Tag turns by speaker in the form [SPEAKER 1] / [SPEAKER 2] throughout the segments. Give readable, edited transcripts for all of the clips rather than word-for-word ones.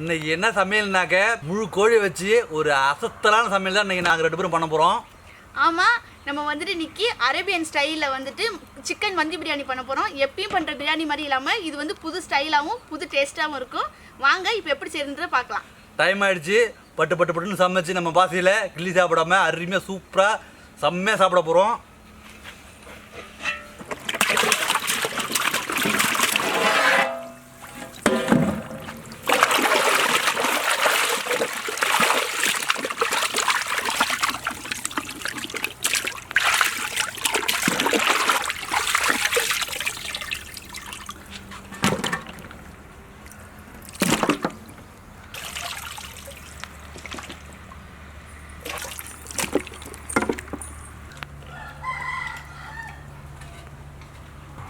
[SPEAKER 1] இன்னைக்கு என்ன சமையல்னாக்க முழு கோழி வச்சு ஒரு அசத்தலான சமையல் தான் இன்னைக்கு நாங்கள் 2 பேரும் பண்ண போகிறோம்.
[SPEAKER 2] ஆமாம், நம்ம வந்துட்டு இன்னைக்கு அரேபியன் ஸ்டைலில் வந்துட்டு சிக்கன் மந்தி பிரியாணி பண்ண போகிறோம். எப்பயும் பண்ணுற பிரியாணி மாதிரி இல்லாமல் இது வந்து புது ஸ்டைலாகவும் புது டேஸ்ட்டாகவும் இருக்கும். வாங்க இப்போ எப்படி செய்யறதுன்றதை பார்க்கலாம்.
[SPEAKER 1] டைம் ஆயிடுச்சு. பட்டு பட்டு பட்டுன்னு சமைச்சு நம்ம பாசையில் கிள்ளி சாப்பிடாம அருமையாக சூப்பராக செம்மையாக சாப்பிட போகிறோம்.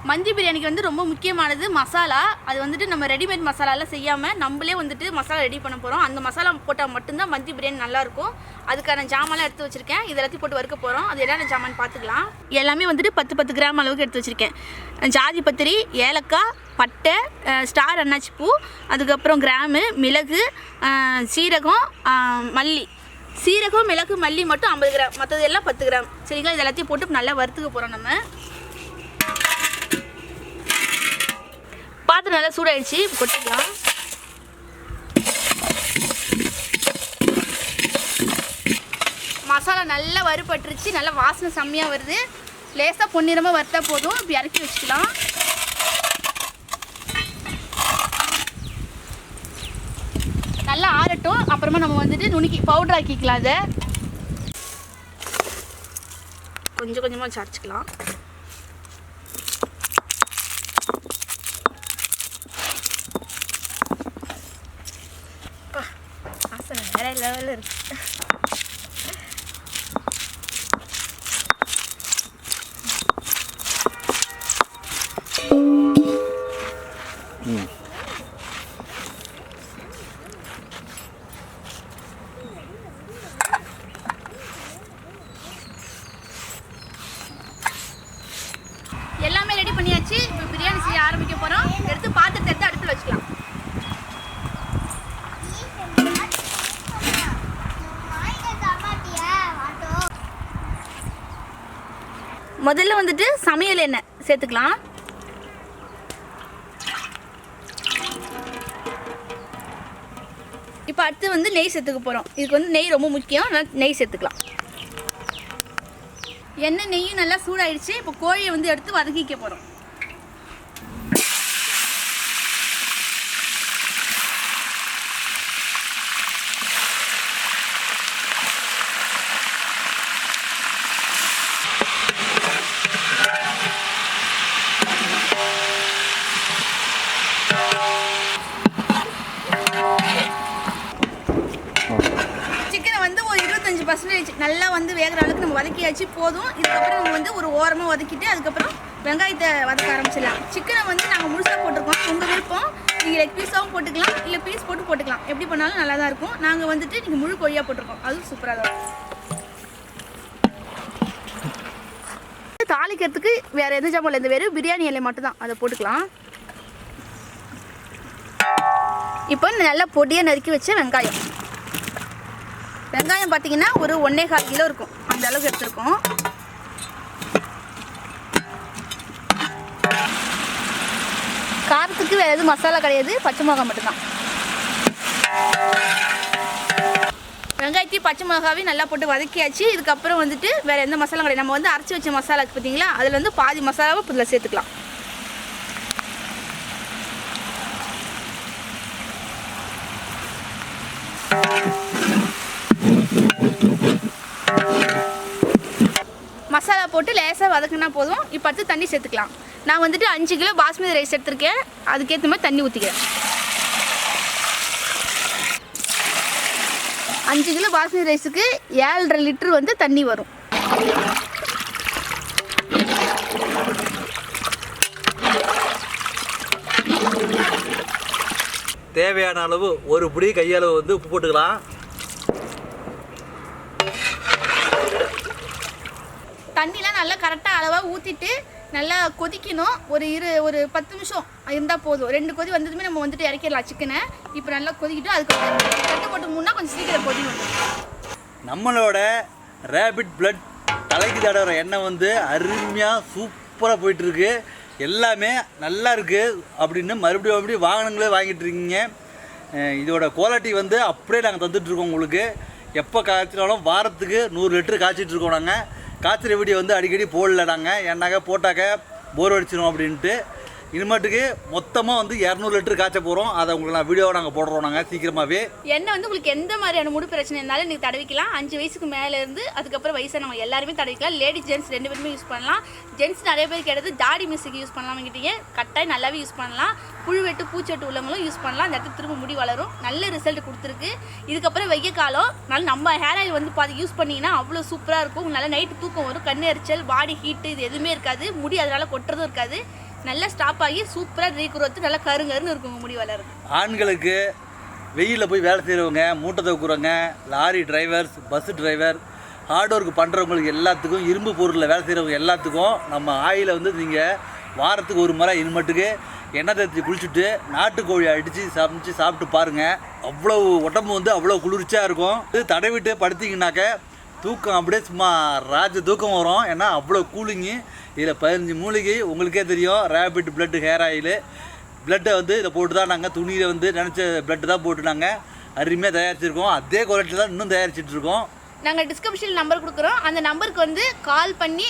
[SPEAKER 2] மந்தி பிரியாணிக்கு வந்து ரொம்ப முக்கியமானது மசாலா. அது வந்துட்டு நம்ம ரெடிமேட் மசாலாலாம் செய்யாமல் நம்மளே வந்துட்டு மசாலா ரெடி பண்ண போகிறோம். அந்த மசாலா போட்டால் மட்டும்தான் மந்தி பிரியாணி நல்லாயிருக்கும். அதுக்கான ஜாமான்லாம் எடுத்து வச்சுருக்கேன். இது எல்லாத்தையும் போட்டு வறுக்க போகிறோம். அது என்னென்ன ஜாமான் பார்த்துக்கலாம். எல்லாமே வந்துட்டு 10 கிராம் அளவுக்கு எடுத்து வச்சுருக்கேன். ஜாதி பத்திரி, ஏலக்காய், பட்டை, ஸ்டார் அன்னாச்சி பூ, அதுக்கப்புறம் கிராமு, மிளகு, சீரகம், மல்லி. சீரகம், மிளகு, மல்லி மட்டும் 50 கிராம், மற்றது எல்லாம் 10 கிராம். சரிங்களா? இது எல்லாத்தையும் போட்டு நல்லா வறுத்துக்க போகிறோம். நம்ம பாத்திரம் நல்லா சூடாயிடுச்சு. இப்போ கொட்டிக்கலாம். மசாலா நல்லா வறுபட்டுருச்சு. நல்லா வாசனை செம்மையாக வருது. லேசாக பொன்னிறமாக வறுத்தா போதும். இப்படி இறக்கி வச்சுக்கலாம். நல்லா ஆறட்டும். அப்புறமா நம்ம வந்துட்டு நுணுக்கி பவுடர் ஆக்கிக்கலாம். அதை கொஞ்சம் கொஞ்சமாக வச்சு அரைச்சிக்கலாம். வேற லெவலில் இருக்கு. எல்லாமே ரெடி பண்ணியாச்சு. இப்போ பிரியாணி செய்ய ஆரம்பிக்க போகிறோம். எடுத்து பாத்திரத்தை எடுத்து அடுப்பில் வச்சுக்கலாம். முதல்ல வந்துட்டு சமையல் எண்ணெய் சேர்த்துக்கலாம். இப்போ அடுத்து வந்து நெய் சேர்த்துக்க போகிறோம். இதுக்கு வந்து நெய் ரொம்ப முக்கியம். நெய் சேர்த்துக்கலாம். எண்ணெய் நெய்யும் நல்லா சூடாயிடுச்சு. இப்போ கோழியை வந்து எடுத்து வதக்கிக்க போகிறோம். நல்லா வந்து வேகிற அளவுக்கு நம்ம வதக்கியாச்சு. போதும். இதுக்கப்புறம் நம்ம வந்து ஒரு ஓரமாக வதக்கிட்டு அதுக்கப்புறம் வெங்காயத்தை வதக்க ஆரம்பிச்சிடலாம். சிக்கனை வந்து நாங்கள் முழுசாக போட்டிருக்கோம். உங்கள் விருப்பம். நீங்கள் லெக் பீஸாகவும் போட்டுக்கலாம், இல்லை பீஸ் போட்டுக்கலாம். எப்படி பண்ணாலும் நல்லா தான் இருக்கும். நாங்கள் வந்துட்டு நீங்கள் முழு கோழியாக போட்டிருக்கோம். அதுவும் சூப்பராக தான் இருக்கும். தாளிக்கிறதுக்கு வேறு எந்த ஜாமான் இல்லை. இந்த வெறும் பிரியாணி இலை மட்டும் தான். அதை போட்டுக்கலாம். இப்போ நல்லா பொடியாக நறுக்கி வச்ச வெங்காயம் பார்த்தீங்கன்னா ஒரு 1.25 கிலோ இருக்கும். அந்த அளவுக்கு எடுத்துருக்கோம். காரத்துக்கு வேறு எதுவும் மசாலா கிடையாது. பச்சை மிளகாய் மட்டும்தான். வெங்காயத்தையும் பச்சை மிளகாவையும் நல்லா போட்டு வதக்கியாச்சு. இதுக்கப்புறம் வந்துட்டு வேறு எந்த மசாலா கிடையாது. நம்ம வந்து அரைச்சி வச்ச மசாலா பார்த்தீங்களா, அதில் வந்து பாதி மசாலாவை இதில் சேர்த்துக்கலாம். மசாலா போட்டு லேசாக வதக்குனா போதும். இப்போ அடுத்து தண்ணி சேர்த்துக்கலாம். நான் வந்துட்டு 5 கிலோ பாஸ்மதி ரைஸ் எடுத்திருக்கேன். அதுக்கேற்ற மாதிரி தண்ணி ஊற்றிக்கிறேன். 5 கிலோ பாஸ்மதி ரைஸுக்கு 7.5 லிட்டர் வந்து தண்ணி வரும்.
[SPEAKER 1] தேவையான அளவு ஒரு புடி கையளவு வந்து உப்பு போட்டுக்கலாம்.
[SPEAKER 2] தண்ணிலாம் நல்லா கரெக்டாக அளவாக ஊற்றிட்டு நல்லா கொதிக்கணும். ஒரு 10 நிமிஷம் இருந்தால் போதும். 2 கொதி வந்ததுமே நம்ம வந்துட்டு இறக்கிடலாம் சிக்கனை. இப்போ நல்லா கொதிக்கிட்டு அதுக்கப்புறம் தட்டு போட்டு மூணா கொஞ்சம் சீக்கிரம் கொதி வந்துடும்.
[SPEAKER 1] நம்மளோட ரேபிட் பிளட் தலைக்கு தடவுற எண்ணெய் வந்து அருமையாக சூப்பராக போயிட்டுருக்கு. எல்லாமே நல்லா இருக்குது அப்படின்னு மறுபடியும் வாகனங்களே வாங்கிட்டு இருக்கீங்க. இதோட குவாலிட்டி வந்து அப்படியே நாங்கள் தந்துட்டுருக்கோம் உங்களுக்கு. எப்போ காய்ச்சினாலும் வாரத்துக்கு 100 லிட்டரு காய்ச்சிட்ருக்கோம். நாங்கள் காய்ச்சிற வீடியோ வந்து அடிக்கடி போடல நாங்கள், ஏன்னாக்க போட்டாக்க போர் அடிச்சிடும் அப்படின்ட்டு. இனிமேட்டுக்கு மொத்தமாக வந்து 200 லிட்டர் காய்ச்ச போகிறோம். அதை உங்களுக்கு நான் வீடியோவை நாங்கள் போடுறோம் நாங்கள் சீக்கிரமாகவே.
[SPEAKER 2] எண்ணெய் வந்து உங்களுக்கு எந்த மாதிரியான முடி பிரச்சனை இருந்தாலும் நீங்கள் தடவிக்கலாம். 5 வயசுக்கு மேலேருந்து அதுக்கப்புறம் வயசானவங்க எல்லாருமே தடவிக்கலாம். லேடிஸ் ஜென்ட்ஸ் 2 பேருமே யூஸ் பண்ணலாம். ஜென்ட்ஸ் நிறைய பேருக்கு எடுத்து தாடி மிஸ்ஸுக்கு யூஸ் பண்ணலாம். கிட்டே கட்டாயம் நல்லாவே யூஸ் பண்ணலாம். புழுவெட்டு பூச்செட்டு உள்ளவங்களும் யூஸ் பண்ணலாம். அந்த இடத்துக்கு திரும்ப முடி வளரும். நல்ல ரிசல்ட் கொடுத்துருக்கு. இதுக்கப்புறம் வெய்ய காலம் நல்ல நம்ம ஹேர் ஆயில் வந்து பார்த்து யூஸ் பண்ணிங்கன்னா அவ்வளோ சூப்பராக இருக்கும். நல்லா நைட்டு தூக்கம் வரும். கண் எரிச்சல், பாடி ஹீட்டு இது எதுவுமே இருக்காது. முடி அதனால் கொட்டுறதும் இருக்காது. நல்லா ஸ்டாப் ஆகி சூப்பராக ரீக்ரோத்து நல்லா கருங்கருன்னு இருக்கும் முடி வளருது.
[SPEAKER 1] ஆண்களுக்கு வெயிலில் போய் வேலை செய்கிறவங்க, மூட்டை தூக்குறவங்க, lorry drivers, bus driver, hard work பண்ணுறவங்களுக்கு எல்லாத்துக்கும், இரும்பு பொருளில் வேலை செய்கிறவங்க எல்லாத்துக்கும் நம்ம ஆயிலை வந்து நீங்கள் வாரத்துக்கு ஒரு முறை இனிமேட்டுக்கு எண்ணெய் தேய்ச்சி குளிச்சுட்டு நாட்டுக்கோழி அடித்து சமைச்சு சாப்பிட்டு பாருங்கள். அவ்வளோ உடம்பு வந்து அவ்வளோ குளிர்ச்சியாக இருக்கும். இது தடவிட்டு படுத்திங்கனாக்க தூக்கம் அப்படியே சும்மா ராஜ தூக்கம் வரும். ஏன்னா அவ்வளோ கூலிங்கு. இதில் 15 மூலிகை உங்களுக்கே தெரியும். ரேபிட் பிளட் ஹேர் ஆயிலு பிளட்டை வந்து இதை போட்டு தான் நாங்கள் துணியில் வந்து நினச்ச பிளட்டு தான் போட்டு நாங்கள் அருமையாக தயாரிச்சிருக்கோம். அதே குவாலிட்டி தான் இன்னும் தயாரிச்சிட்ருக்கோம்.
[SPEAKER 2] நாங்கள் டிஸ்கிரிப்ஷனில் நம்பர் கொடுக்குறோம். அந்த நம்பருக்கு வந்து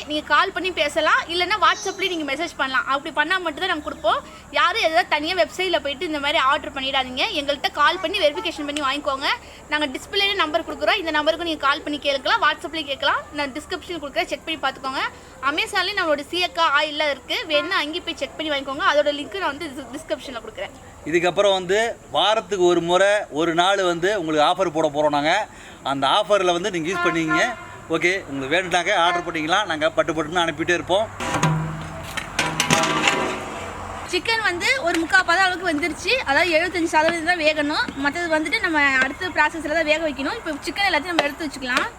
[SPEAKER 2] நீங்கள் கால் பண்ணி பேசலாம். இல்லைன்னா வாட்ஸ்அப்லேயும் நீங்கள் மெசேஜ் பண்ணலாம். அப்படி பண்ணால் மட்டும் தான் நாங்கள் கொடுப்போம். யாரும் எதாவது தனியாக வெப்சைட்டில் போய்ட்டு இந்த மாதிரி ஆர்டர் பண்ணிடாதீங்க. எங்கள்கிட்ட கால் பண்ணி வெரிஃபிகேஷன் பண்ணி வாங்கிக்கோங்க. நாங்கள் டிஸ்பிளேலே நம்பர் கொடுக்குறோம். இந்த நம்பருக்கு நீங்கள் கால் பண்ணி கேட்கலாம். வாட்ஸ்அப்லேயும் கேட்கலாம். நான் டிஸ்கிரிப்ஷன் கொடுக்குறேன், செக் பண்ணி பார்த்துக்கோங்க. அமேசான்லேயும் நம்மளோட சீயக்கா ஆயிலாம் இருக்குது. வேணுன்னா அங்கேயும் போய் செக் பண்ணி வாங்கிக்கோங்க. அதோட லிங்க் நான் வந்து டிஸ்கிரிப்ஷனில் கொடுக்குறேன்.
[SPEAKER 1] இதுக்கப்புறம் வந்து வாரத்துக்கு ஒரு முறை ஒரு நாள் வந்து உங்களுக்கு ஆஃபர் போட போகிறோம். நாங்கள் அந்த ஆஃபரில் வந்து நீங்கள் யூஸ் பண்ணிக்கிங்க. ஓகே, உங்களுக்கு வேணும்னாக்க ஆர்டர் பண்ணிக்கலாம். நாங்கள் பட்டுன்னு அனுப்பிட்டே இருப்போம்.
[SPEAKER 2] சிக்கன் வந்து ஒரு 3/4 அளவுக்கு வந்துருச்சு. அதாவது 75% தான் வேகணும். மற்றது வந்துட்டு நம்ம அடுத்த ப்ராசஸில் தான் வேக வைக்கணும். இப்போ சிக்கன் எல்லாத்தையும் நம்ம எடுத்து வச்சுக்கலாம்.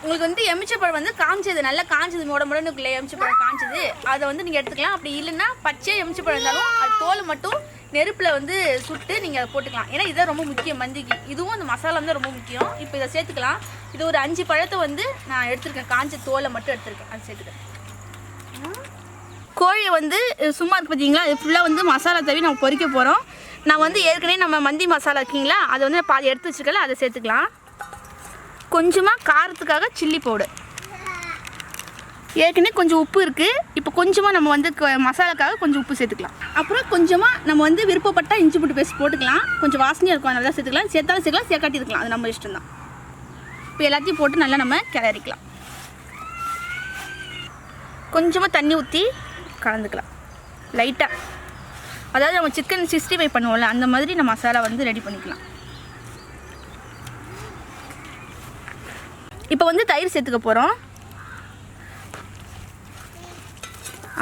[SPEAKER 2] உங்களுக்கு வந்து எலுமிச்சைப்பழம் வந்து காய்ச்சது நல்லா காய்ச்சது முடமுடனுக்குள்ளே எலுமிச்சைப்பழம் காய்ச்சது அதை வந்து நீங்கள் எடுத்துக்கலாம். அப்படி இல்லைன்னா பச்சை எலுமிச்சைப்பழம் இருந்தாலும் அது தோல் மட்டும் நெருப்பில் வந்து சுட்டு நீங்கள் அதை போட்டுக்கலாம். ஏன்னா இதான் ரொம்ப முக்கியம் மந்திக்கு. இதுவும் அந்த மசாலா வந்து ரொம்ப முக்கியம். இப்போ இதை சேர்த்துக்கலாம். இது ஒரு 5 பழத்தை வந்து நான் எடுத்துருக்கேன். காய்ச்ச தோலை மட்டும் எடுத்துருக்கேன். அது சேர்த்துக்கிறேன். கோழியை வந்து சும்மா இருக்கு பார்த்தீங்களா, இது ஃபுல்லாக வந்து மசாலா தவி நம்ம பொரிக்க போகிறோம். நான் வந்து ஏற்கனவே நம்ம மந்தி மசாலா இருக்கீங்களா அதை வந்து பாதி எடுத்து வச்சுருக்கல, அதை சேர்த்துக்கலாம். கொஞ்சமாக காரத்துக்காக சில்லி பவுடர், ஏற்கனவே கொஞ்சம் உப்பு இருக்குது. இப்போ கொஞ்சமாக நம்ம வந்து மசாலாக்காக கொஞ்சம் உப்பு சேர்த்துக்கலாம். அப்புறம் கொஞ்சமாக நம்ம வந்து விருப்பப்பட்டால் இஞ்சி பூண்டு பேஸ்ட் போட்டுக்கலாம். கொஞ்சம் வாசனையாக இருக்கும், அதனால தான் சேர்த்துக்கலாம். சேர்த்தாலும் சேர்க்கலாம், சேர்க்காட்டி இருக்கலாம், அது நம்ம இஷ்டம் தான். இப்போ எல்லாத்தையும் போட்டு நல்லா நம்ம கிளறிக்கலாம். கொஞ்சமாக தண்ணி ஊற்றி கலந்துக்கலாம் லைட்டாக. அதாவது நம்ம சிக்கன் 65 பண்ணுவோம்ல, அந்த மாதிரி நம்ம மசாலா வந்து ரெடி பண்ணிக்கலாம். இப்போ வந்து தயிர் சேர்த்துக்க போகிறோம்.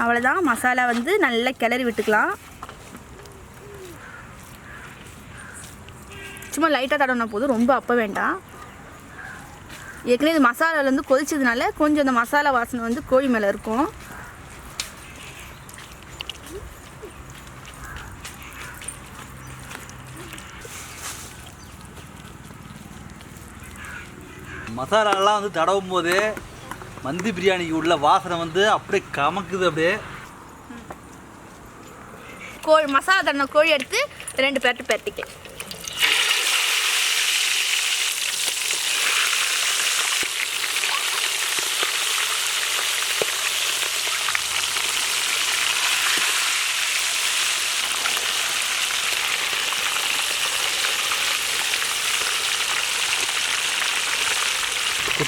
[SPEAKER 2] அவ்வளோதான். மசாலா வந்து நல்லா கிளறி விட்டுக்கலாம். சும்மா லைட்டாக தடவினா போதும், ரொம்ப அப்போ வேண்டாம். ஏற்கனவே இது மசாலாலேருந்து கொதிச்சதுனால கொஞ்சம் அந்த மசாலா வாசனை வந்து கோழி மேலே இருக்கும்.
[SPEAKER 1] மசாலாலாம் வந்து தடவும் போது மந்தி பிரியாணிக்கு உள்ள வாசனை வந்து அப்படியே கமக்குது. அப்படியே
[SPEAKER 2] மசாலா தடவின கோழி எடுத்து 2 பேர்ட்டு பேர்த்திக்க.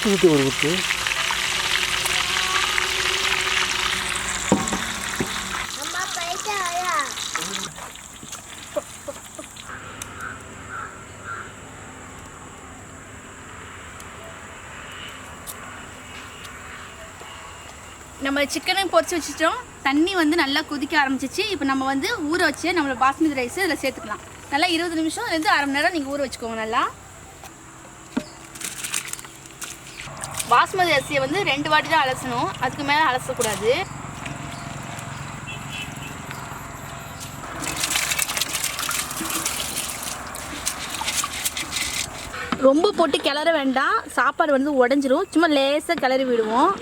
[SPEAKER 1] குத்து ஒரு குத்து
[SPEAKER 2] நம்ம சிக்கனையும் பொரிச்சு வச்சுட்டோம். தண்ணி வந்து நல்லா கொதிக்க ஆரம்பிச்சிச்சு. இப்போ நம்ம வந்து ஊற வச்சு நம்மளோட பாஸ்மதி ரைஸ் இதில் சேர்த்துக்கலாம். நல்லா 20 நிமிஷம்லேருந்து அரை மணி நேரம் நீங்கள் ஊற வச்சுக்கோங்க. நல்லா பாஸ்மதி அரிசியை வந்து 2 வாட்டி தான் அலசணும், அதுக்கு மேலே அலசக்கூடாது. ரொம்ப போட்டு கிளற வேண்டாம், சாப்பாடு வந்து உடஞ்சிரும். சும்மா லேசாக கிளறி விடுவோம்.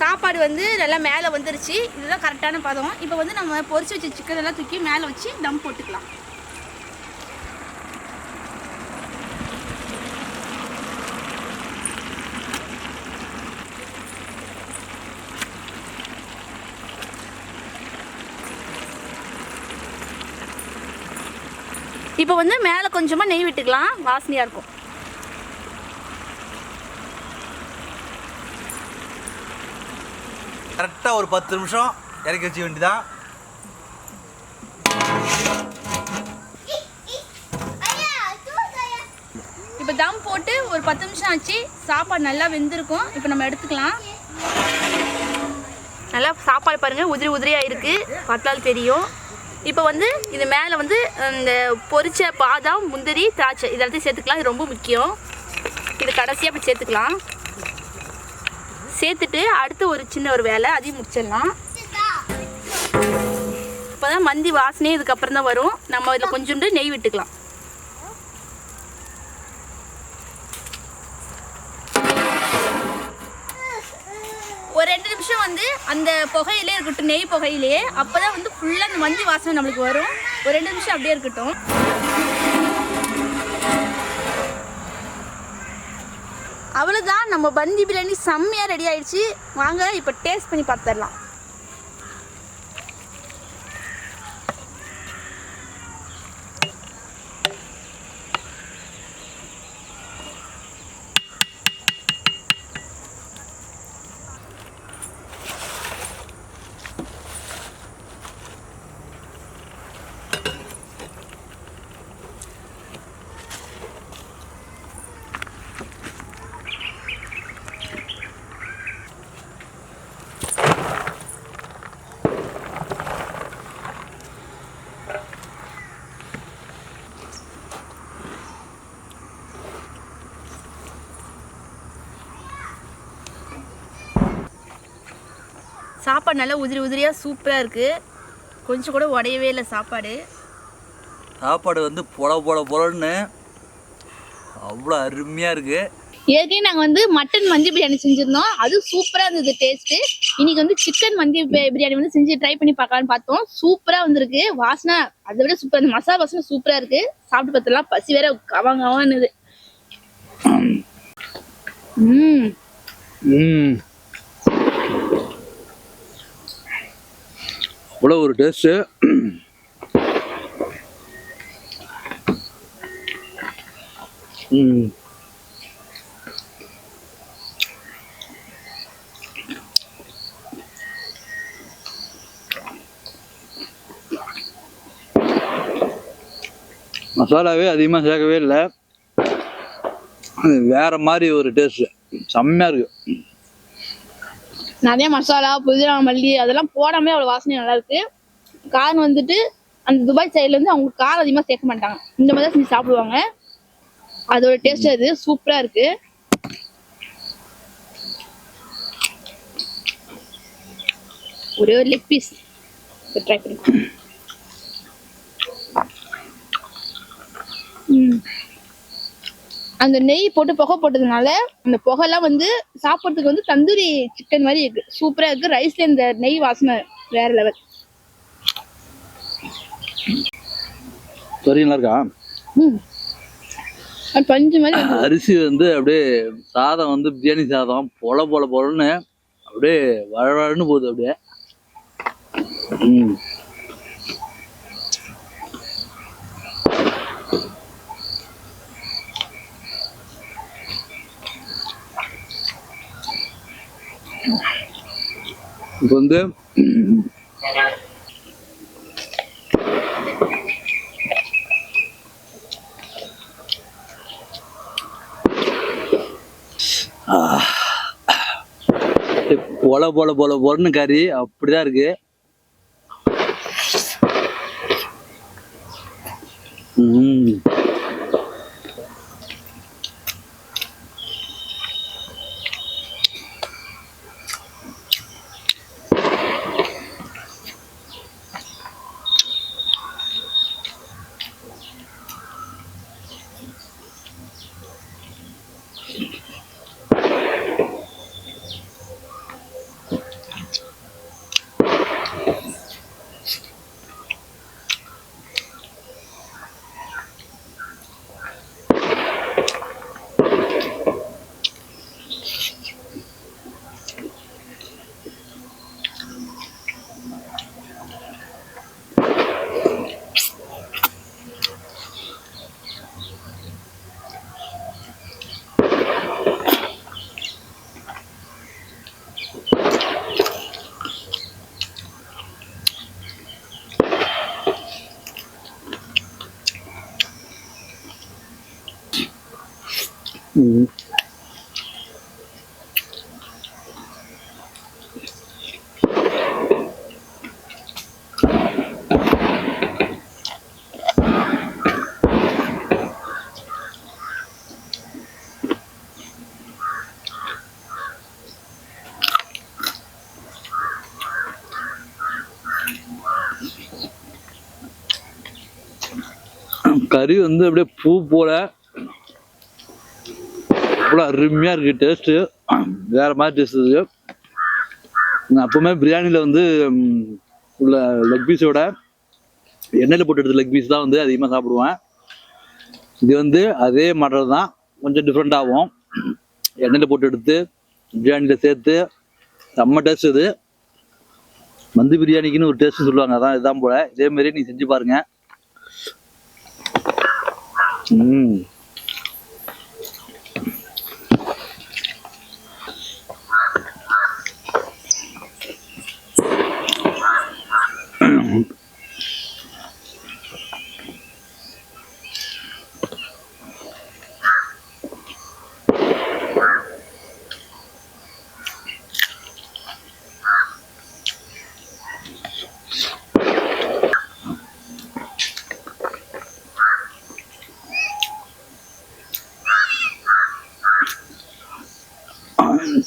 [SPEAKER 2] சாப்பாடு வந்து நல்லா மேலே வந்துருச்சு. இதுதான் கரெக்டான பதம். இப்போ வந்து நம்ம பொரிச்சு வச்ச சிக்கன் எல்லாம் தூக்கி மேலே வச்சு தம் போட்டுக்கலாம். இப்போ வந்து மேலே கொஞ்சமாக நெய் விட்டுக்கலாம், வாசனையாக இருக்கும்.
[SPEAKER 1] கரெக்டாக ஒரு 10 நிமிஷம் இறக்கி வச்சுக்க வேண்டியதான்.
[SPEAKER 2] இப்போ தம் போட்டு ஒரு 10 நிமிஷம் ஆச்சு. சாப்பாடு நல்லா வெந்திருக்கும். இப்போ நம்ம எடுத்துக்கலாம். நல்லா சாப்பாடு பாருங்கள், உதிரி உதிரியாக இருக்குது, பார்த்தாலும் தெரியும். இப்போ வந்து இது மேலே வந்து இந்த பொரிச்ச பாதாம், முந்திரி, திராட்சை இதெல்லாத்தையும் சேர்த்துக்கலாம். இது ரொம்ப முக்கியம். இது கடைசியாக இப்போ சேர்த்துக்கலாம். சேர்த்துட்டு அடுத்து ஒரு சின்ன ஒரு வேலை அதையும் முடிச்சிடலாம். இப்போ தான் மந்தி வாசனையே இதுக்கப்புறம் தான் வரும். நம்ம இதில் கொஞ்சோண்டு நெய் விட்டுக்கலாம். ஒரு 2 நிமிஷம் வந்து அந்த புகையிலே இருக்கட்டும், நெய் புகையிலே. அப்போ தான் வந்து ஃபுல்லாக அந்த மந்தி வாசனை நம்மளுக்கு வரும். ஒரு 2 நிமிஷம் அப்படியே இருக்கட்டும். அவ்வளோதான், நம்ம பந்தி பிரியாணி செம்மையாக ரெடி ஆயிடுச்சு. வாங்க இப்போ டேஸ்ட் பண்ணி பார்த்துடலாம். சாப்பாடு நல்லா உதிரி உதிரியாக சூப்பராக இருக்குது. கொஞ்சம் கூட உடையவே இல்லை சாப்பாடு.
[SPEAKER 1] சாப்பாடு வந்து பொலன்னு அவ்வளோ அருமையாக இருக்குது.
[SPEAKER 2] ஏற்கனவே நாங்கள் வந்து மட்டன் மந்தி பிரியாணி செஞ்சுருந்தோம், அது சூப்பராக இருந்தது டேஸ்ட்டு. இன்றைக்கி வந்து சிக்கன் மந்தி பிரியாணி வந்து செஞ்சு ட்ரை பண்ணி பார்க்கலான்னு பார்த்தோம். சூப்பராக வந்திருக்கு. வாசனை அதை விட சூப்பர், இந்த மசாலா வாசனை சூப்பராக இருக்குது. சாப்பிட்டு பார்த்தலாம், பசி வேற கவங்கவான்னுது.
[SPEAKER 1] அவ்வளோ ஒரு டேஸ்ட்டு. மசாலாவே அதிகமாக சேர்க்கவே இல்லை. அது வேற மாதிரி ஒரு டேஸ்ட்டு, செம்மையாக இருக்குது.
[SPEAKER 2] நிறைய மசாலா, புதினா, மல்லி அதெல்லாம் போடாமே அவ்வளோ வாசனை நல்லா இருக்கு. காரம் வந்துட்டு அந்த துபாய் சைடில் வந்து அவங்க காரம் அதிகமாக சேர்க்க மாட்டாங்க, இந்த மாதிரி தான் செஞ்சு சாப்பிடுவாங்க. அதோட டேஸ்ட் அது சூப்பராக இருக்கு. ஒரே ஒரு லெக் பீஸ் ட்ரை பண்ணி. அந்த நெய் போட்டு புகை போட்டதுனால அந்த புகைலாம் வந்து சாப்பிட்றதுக்கு வந்து தந்தூரி சிக்கன் மாதிரி இருக்கு, சூப்பரா இருக்கு. ரைஸ்ல இந்த நெய் வாசனை வேற லெவல்.
[SPEAKER 1] சரிங்களா இருக்கா?
[SPEAKER 2] பஞ்சு மாதிரி.
[SPEAKER 1] அரிசி வந்து அப்படியே சாதம் வந்து பிரியாணி சாதம் பொலன்னு அப்படியே வழவழன்னு போகுது அப்படியே. இப்போ வந்து பொல பொல பொல பொலன்னு கறி அப்படிதான் இருக்கு. கறி வந்து அப்படியே பூ போல அவ்வளோ அருமையாக இருக்குது. டேஸ்ட்டு வேறு மாதிரி டேஸ்ட் இருக்குது. நான் அப்போவுமே பிரியாணியில் வந்து உள்ள லெக் பீஸோட எண்ணெயில் போட்டு எடுத்த லெக் பீஸ் தான் வந்து அதிகமாக சாப்பிடுவேன். இது வந்து அதே மாடல் தான், கொஞ்சம் டிஃப்ரெண்ட் ஆகும். எண்ணெயில் போட்டு எடுத்து பிரியாணியில் சேர்த்து செம்ம டேஸ்ட். இது மந்தி பிரியாணிக்குன்னு ஒரு டேஸ்ட்டு சொல்லுவாங்க, அதான் இதுதான் போல. இதேமாரி நீ செஞ்சு பாருங்க.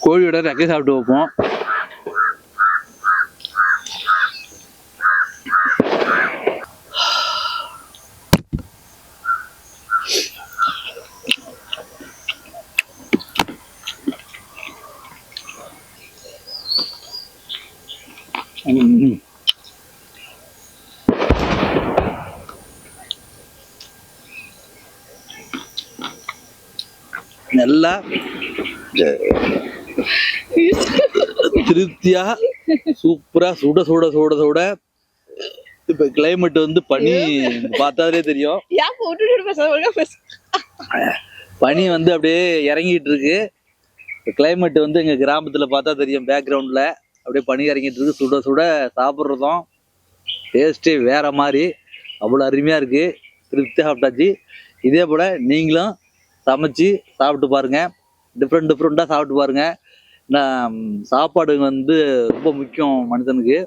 [SPEAKER 1] கோழியோட ரெக்கை சாப்பிட்டு வைப்போம். நல்லா திருப்தியா சூப்பரா சுட சுட சுட சுட. இப்ப கிளைமேட் வந்து பனி பார்த்தாலே தெரியும். பனி வந்து அப்படியே இறங்கிட்டு இருக்கு. கிளைமேட் வந்து எங்க கிராமத்துல பார்த்தா தெரியும், பேக்ரவுண்ட்ல அப்படியே பனி இறங்கிட்டு இருக்கு. சுட சுட சாப்பிட்றதும் டேஸ்டே வேற மாதிரி அவ்வளோ அருமையா இருக்கு. திருப்தியா சாப்பிட்டாச்சு. இதே போல நீங்களும் சமைச்சு சாப்பிட்டு பாருங்க. டிஃப்ரெண்ட்டாக சாப்பிட்டு பாருங்க. நான் சாப்பாடு வந்து ரொம்ப முக்கியம் மனுஷனுக்கு.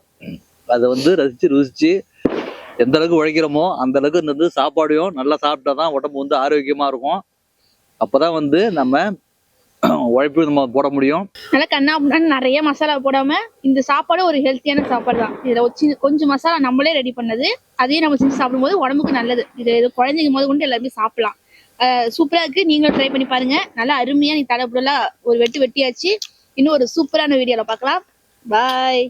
[SPEAKER 1] அதை வந்து ருசிச்சு எந்த அளவுக்கு உழைக்கிறோமோ அந்த அளவுக்கு வந்து சாப்பாடையும் நல்லா சாப்பிட்டா தான் உடம்பு வந்து ஆரோக்கியமாக இருக்கும். அப்போதான் வந்து நம்ம உழைப்பு நம்ம போட முடியும்.
[SPEAKER 2] நல்லா கண்ணா நிறைய மசாலா போடாம இந்த சாப்பாடு ஒரு ஹெல்த்தியான சாப்பாடு தான். இதுல கொஞ்சம் மசாலா நம்மளே ரெடி பண்ணது, அதையும் நம்ம செஞ்சு சாப்பிடும்போது உடம்புக்கு நல்லது. இது குழந்தைங்க போது கொண்டு எல்லாருமே சாப்பிடலாம். சூப்பரா இருக்கு. நீங்களும் ட்ரை பண்ணி பாருங்க. நல்லா அருமையா நீ தடபுடலா ஒரு வெட்டியாச்சு. இன்னும் ஒரு சூப்பரான வீடியோல பார்க்கலாம். பாய்.